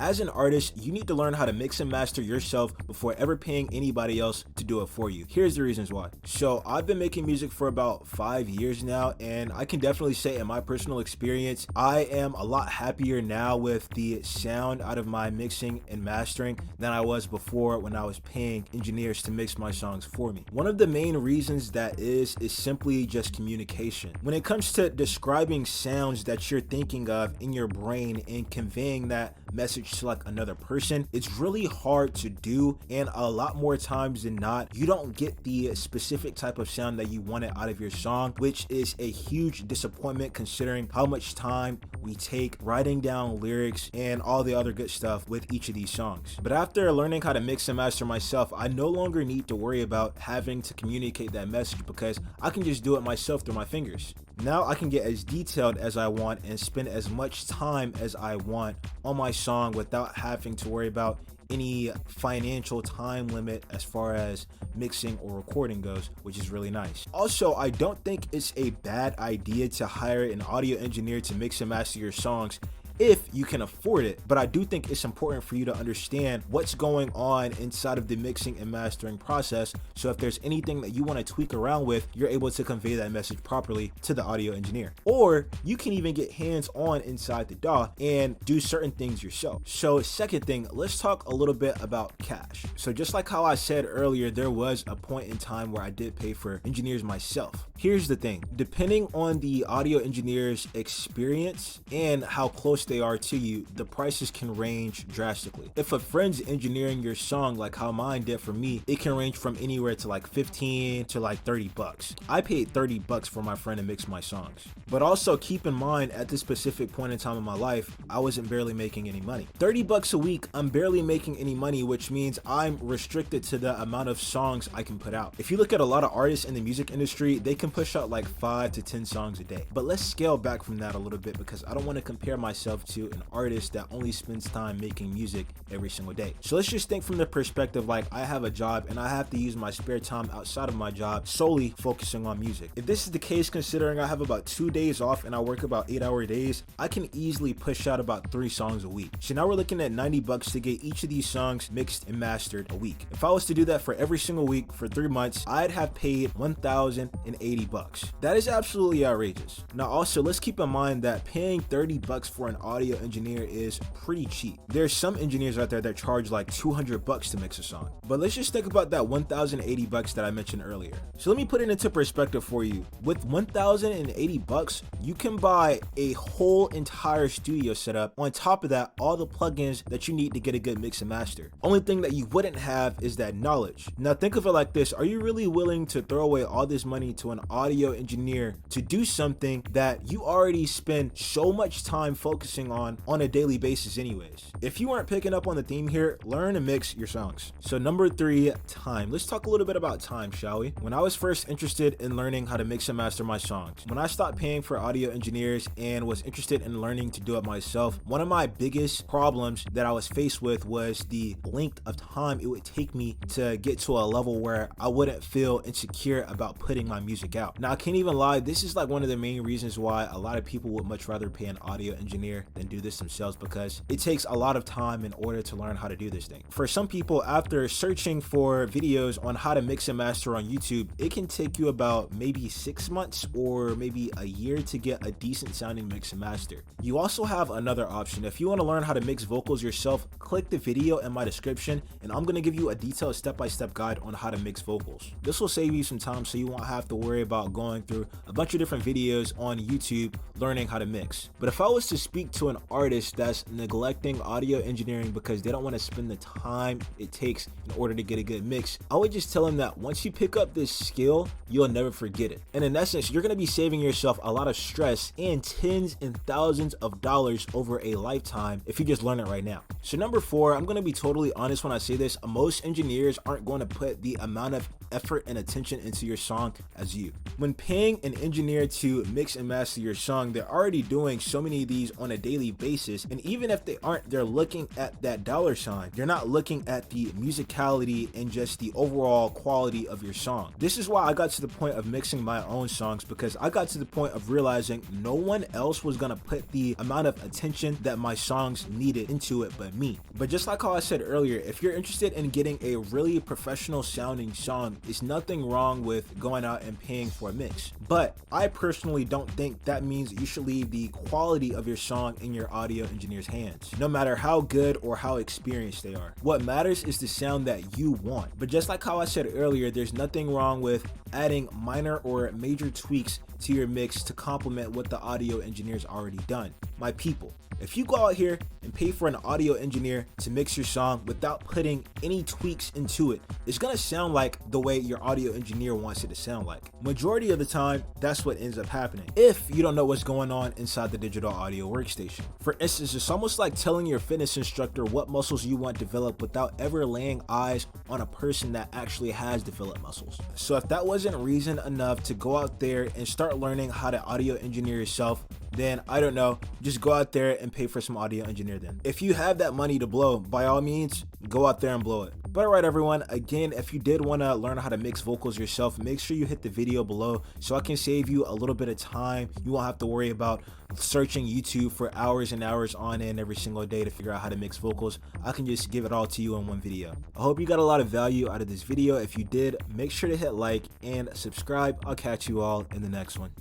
As an artist, you need to learn how to mix and master yourself before ever paying anybody else to do it for you. Here's the reasons why. So I've been making music for about 5 years now, and I can definitely say in my personal experience, I am a lot happier now with the sound out of my mixing and mastering than I was before when I was paying engineers to mix my songs for me. One of the main reasons that is simply just communication. When it comes to describing sounds that you're thinking of in your brain and conveying that message to like another person, it's really hard to do, and a lot more times than not, you don't get the specific type of sound that you wanted out of your song, which is a huge disappointment considering how much time we take writing down lyrics and all the other good stuff with each of these songs. But after learning how to mix and master myself, I no longer need to worry about having to communicate that message because I can just do it myself through my fingers. Now I can get as detailed as I want and spend as much time as I want on my song without having to worry about any financial time limit as far as mixing or recording goes, which is really nice. Also, I don't think it's a bad idea to hire an audio engineer to mix and master your songs if you can afford it, but I do think it's important for you to understand what's going on inside of the mixing and mastering process, so if there's anything that you want to tweak around with, you're able to convey that message properly to the audio engineer. Or you can even get hands-on inside the DAW and do certain things yourself. So second thing, let's talk a little bit about cash. So just like how I said earlier, there was a point in time where I did pay for engineers myself. Here's the thing, depending on the audio engineer's experience and how close they are to you, the prices can range drastically. If a friend's engineering your song like how mine did for me, it can range from anywhere to like 15 to like 30 bucks. I paid 30 bucks for my friend to mix my songs. But also keep in mind, at this specific point in time in my life, I wasn't barely making any money. 30 bucks a week, I'm barely making any money, which means I'm restricted to the amount of songs I can put out. If you look at a lot of artists in the music industry, they can push out like 5 to 10 songs a day. But let's scale back from that a little bit because I don't want to compare myself to an artist that only spends time making music every single day. So let's just think from the perspective like I have a job and I have to use my spare time outside of my job solely focusing on music. If this is the case, considering I have about 2 days off and I work about 8-hour days, I can easily push out about 3 songs a week. So now we're looking at 90 bucks to get each of these songs mixed and mastered a week. If I was to do that for every single week for 3 months, I'd have paid 1,080 bucks. That is absolutely outrageous. Now also, let's keep in mind that paying 30 bucks for an audio engineer is pretty cheap. There's some engineers out there that charge like 200 bucks to mix a song. But let's just think about that 1,080 bucks that I mentioned earlier. So let me put it into perspective for you. With 1,080 bucks, you can buy a whole entire studio setup. On top of that, all the plugins that you need to get a good mix and master. Only thing that you wouldn't have is that knowledge. Now think of it like this. Are you really willing to throw away all this money to an audio engineer to do something that you already spend so much time focusing on a daily basis anyways? If you aren't picking up on the theme here, learn to mix your songs. So number 3, time. Let's talk a little bit about time, shall we? When I was first interested in learning how to mix and master my songs, when I stopped paying for audio engineers and was interested in learning to do it myself, one of my biggest problems that I was faced with was the length of time it would take me to get to a level where I wouldn't feel insecure about putting my music out. Now I can't even lie, this is like one of the main reasons why a lot of people would much rather pay an audio engineer than do this themselves, because it takes a lot of time in order to learn how to do this thing. For some people, after searching for videos on how to mix and master on YouTube, it can take you about maybe 6 months or maybe a year to get a decent sounding mix and master. You also have another option. If you want to learn how to mix vocals yourself, click the video in my description and I'm going to give you a detailed step-by-step guide on how to mix vocals. This will save you some time so you won't have to worry about going through a bunch of different videos on YouTube learning how to mix. But if I was to speak to an artist that's neglecting audio engineering because they don't want to spend the time it takes in order to get a good mix, I would just tell them that once you pick up this skill, you'll never forget it. And in essence, you're going to be saving yourself a lot of stress and tens and thousands of dollars over a lifetime if you just learn it right now. So number 4, I'm going to be totally honest when I say this, most engineers aren't going to put the amount of effort and attention into your song as you. When paying an engineer to mix and master your song, they're already doing so many of these on a daily basis, and even if they aren't, they're looking at that dollar sign. You're not looking at the musicality and just the overall quality of your song. This is why I got to the point of mixing my own songs, because I got to the point of realizing no one else was gonna put the amount of attention that my songs needed into it but me. But just like how I said earlier, if you're interested in getting a really professional sounding song, it's nothing wrong with going out and paying for a mix. But I personally don't think that means you should leave the quality of your song in your audio engineer's hands, no matter how good or how experienced they are. What matters is the sound that you want. But just like how I said earlier, there's nothing wrong with adding minor or major tweaks to your mix to complement what the audio engineer's already done. My people, if you go out here and pay for an audio engineer to mix your song without putting any tweaks into it, it's gonna sound like the way your audio engineer wants it to sound like. Majority of the time, that's what ends up happening if you don't know what's going on inside the digital audio workstation. For instance, it's almost like telling your fitness instructor what muscles you want developed without ever laying eyes on a person that actually has developed muscles. So if that wasn't reason enough to go out there and start learning how to audio engineer yourself, then I don't know, just go out there and pay for some audio engineer then. If you have that money to blow, by all means, go out there and blow it. But alright everyone, again, if you did want to learn how to mix vocals yourself, make sure you hit the video below so I can save you a little bit of time. You won't have to worry about searching YouTube for hours and hours on end every single day to figure out how to mix vocals. I can just give it all to you in one video. I hope you got a lot of value out of this video. If you did, make sure to hit like and subscribe. I'll catch you all in the next one.